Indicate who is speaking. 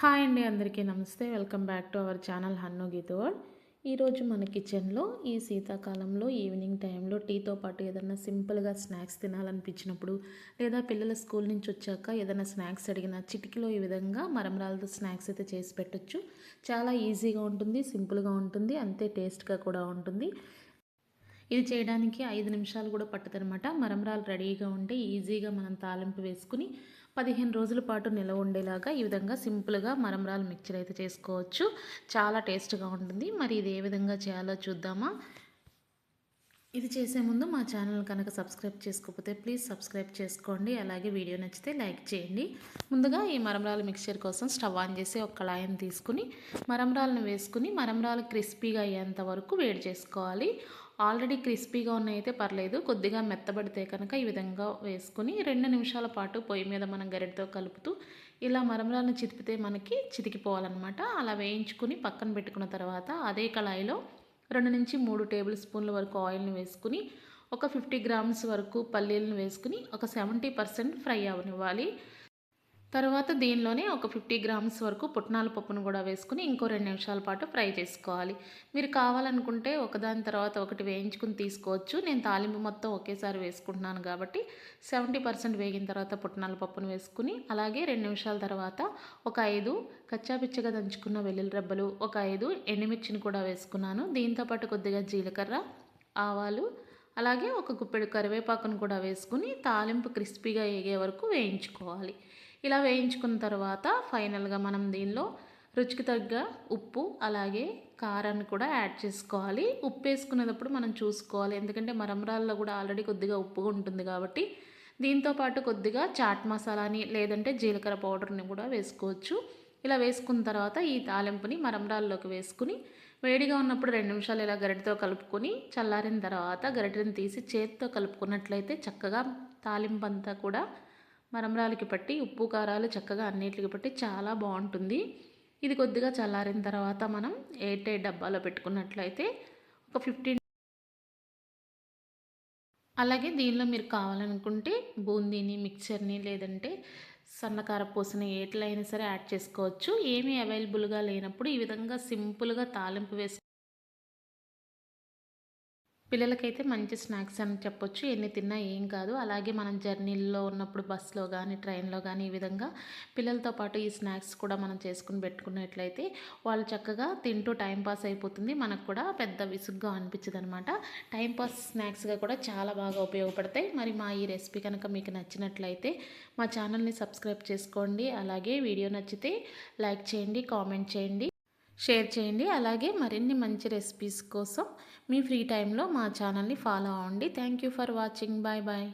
Speaker 1: Hi అండి, అందరికీ నమస్తే. Welcome back to our channel Hannu Geetha world. ఈరోజు మన కిచెన్లో ఈ శీతాకాలంలో ఈవినింగ్ టైంలో టీతో పాటు ఏదైనా సింపుల్గా స్నాక్స్ తినాలనిపించినప్పుడు, లేదా పిల్లల స్కూల్ నుంచి వచ్చాక ఏదైనా స్నాక్స్ అడిగిన చిటికలో ఈ విధంగా మరమరాలతో స్నాక్స్ అయితే చేసి పెట్టచ్చు. చాలా ఈజీగా ఉంటుంది, సింపుల్గా ఉంటుంది, అంతే టేస్ట్గా కూడా ఉంటుంది. ఇది చేయడానికి 5 నిమిషాలు కూడా పట్టదనమాట. మరమరాలు రెడీగా ఉంటే ఈజీగా మనం తాలింపు వేసుకుని 15 రోజుల పాటు నిలవ ఉండేలాగా ఈ విధంగా సింపుల్గా మరమరాలు మిక్చర్ అయితే చేసుకోవచ్చు. చాలా టేస్ట్గా ఉంటుంది. మరి ఇది ఏ విధంగా చేయాలో చూద్దామా? ఇది చేసే ముందు మా ఛానల్ కనుక సబ్స్క్రైబ్ చేసుకోకపోతే ప్లీజ్ సబ్స్క్రైబ్ చేసుకోండి. అలాగే వీడియో నచ్చితే లైక్ చేయండి. ముందుగా ఈ మరమరాలు మిక్చర్ కోసం స్టవ్ ఆన్ చేసి ఒక కళాయిని తీసుకుని మరమరాలను వేసుకుని మరమరాలు క్రిస్పీగా అయ్యేంత వరకు వేడి చేసుకోవాలి. ఆల్రెడీ క్రిస్పీగా ఉన్నాయితే పర్లేదు, కొద్దిగా మెత్తబడితే కనుక ఈ విధంగా వేసుకుని 2 నిమిషాల పాటు పొయ్యి మీద మనం గరిటతో కలుపుతూ ఇలా మరమరాలను చితిపితే మనకి చితికిపోవాలన్నమాట. అలా వేయించుకుని పక్కన పెట్టుకున్న తర్వాత అదే కళాయిలో 2 నుంచి 3 టేబుల్ స్పూన్ల వరకు ఆయిల్ని వేసుకుని ఒక 50 గ్రామ్స్ వరకు పల్లీలను వేసుకుని ఒక 70% ఫ్రై అవనివ్వాలి. తర్వాత దీనిలోనే ఒక 50 గ్రామ్స్ వరకు పుట్నాల పప్పును కూడా వేసుకుని ఇంకో 2 నిమిషాల పాటు ఫ్రై చేసుకోవాలి. మీరు కావాలనుకుంటే ఒకదాని తర్వాత ఒకటి వేయించుకుని తీసుకోవచ్చు. నేను తాలింపు మొత్తం ఒకేసారి వేసుకుంటున్నాను కాబట్టి 70% వేగిన తర్వాత పుట్నాల పప్పును వేసుకుని అలాగే 2 నిమిషాల తర్వాత ఒక 5 కచ్చాపిచ్చగా దంచుకున్న వెల్లుల్లి రెబ్బలు, ఒక 5 ఎండుమిర్చిని కూడా వేసుకున్నాను. దీంతోపాటు కొద్దిగా జీలకర్ర, ఆవాలు, అలాగే ఒక గుప్పెడు కరివేపాకును కూడా వేసుకుని తాలింపు క్రిస్పీగా ఏగే వరకు వేయించుకోవాలి. ఇలా వేయించుకున్న తర్వాత ఫైనల్గా మనం దీనిలో రుచికి తగ్గ ఉప్పు అలాగే కారాన్ని కూడా యాడ్ చేసుకోవాలి. ఉప్పు వేసుకునేటప్పుడు మనం చూసుకోవాలి, ఎందుకంటే మరమరాల్లో కూడా ఆల్రెడీ కొద్దిగా ఉప్పుగా ఉంటుంది కాబట్టి. దీంతోపాటు కొద్దిగా చాట్ మసాలాని లేదంటే జీలకర్ర పౌడర్ని కూడా వేసుకోవచ్చు. ఇలా వేసుకున్న తర్వాత ఈ తాలింపుని మరమరాల్లోకి వేసుకుని వేడిగా ఉన్నప్పుడు 2 నిమిషాలు ఇలా గరిటెతో కలుపుకొని చల్లారిన తర్వాత గరిటెని తీసి చేతితో కలుపుకున్నట్లయితే చక్కగా తాలింపు అంతా కూడా మరమరాలకి పట్టి ఉప్పు కారాలు చక్కగా అన్నిటికి పట్టి చాలా బాగుంటుంది. ఇది కొద్దిగా చల్లారిన తర్వాత మనం ఎయిర్ టైట్ డబ్బాలో పెట్టుకున్నట్లయితే ఒక 15. అలాగే దీనిలో మీరు కావాలనుకుంటే బూందీని, మిక్చర్ని లేదంటే సన్నకార పూసని ఏట్లయినా సరే యాడ్ చేసుకోవచ్చు. ఏమీ అవైలబుల్గా లేనప్పుడు ఈ విధంగా సింపుల్గా తాలింపు వేసి పిల్లలకైతే మంచి స్నాక్స్ అని చెప్పొచ్చు. ఎన్ని తిన్నా ఏం కాదు. అలాగే మనం జర్నీల్లో ఉన్నప్పుడు బస్సులో కానీ ట్రైన్లో కానీ ఈ విధంగా పిల్లలతో పాటు ఈ స్నాక్స్ కూడా మనం చేసుకుని పెట్టుకున్నట్లయితే వాళ్ళు చక్కగా తింటూ టైంపాస్ అయిపోతుంది. మనకు కూడా పెద్ద విసుగ్గా అనిపించదు అనమాట. టైంపాస్ స్నాక్స్గా కూడా చాలా బాగా ఉపయోగపడతాయి. మరి మా ఈ రెసిపీ కనుక మీకు నచ్చినట్లయితే మా ఛానల్ని సబ్స్క్రైబ్ చేసుకోండి. అలాగే వీడియో నచ్చితే లైక్ చేయండి, కామెంట్ చేయండి, షేర్ చేయండి. అలాగే మరిన్ని మంచి రెసిపీస్ కోసం మీ ఫ్రీ టైంలో మా ఛానల్ని ఫాలో అవ్వండి. Thank you for watching. Bye bye.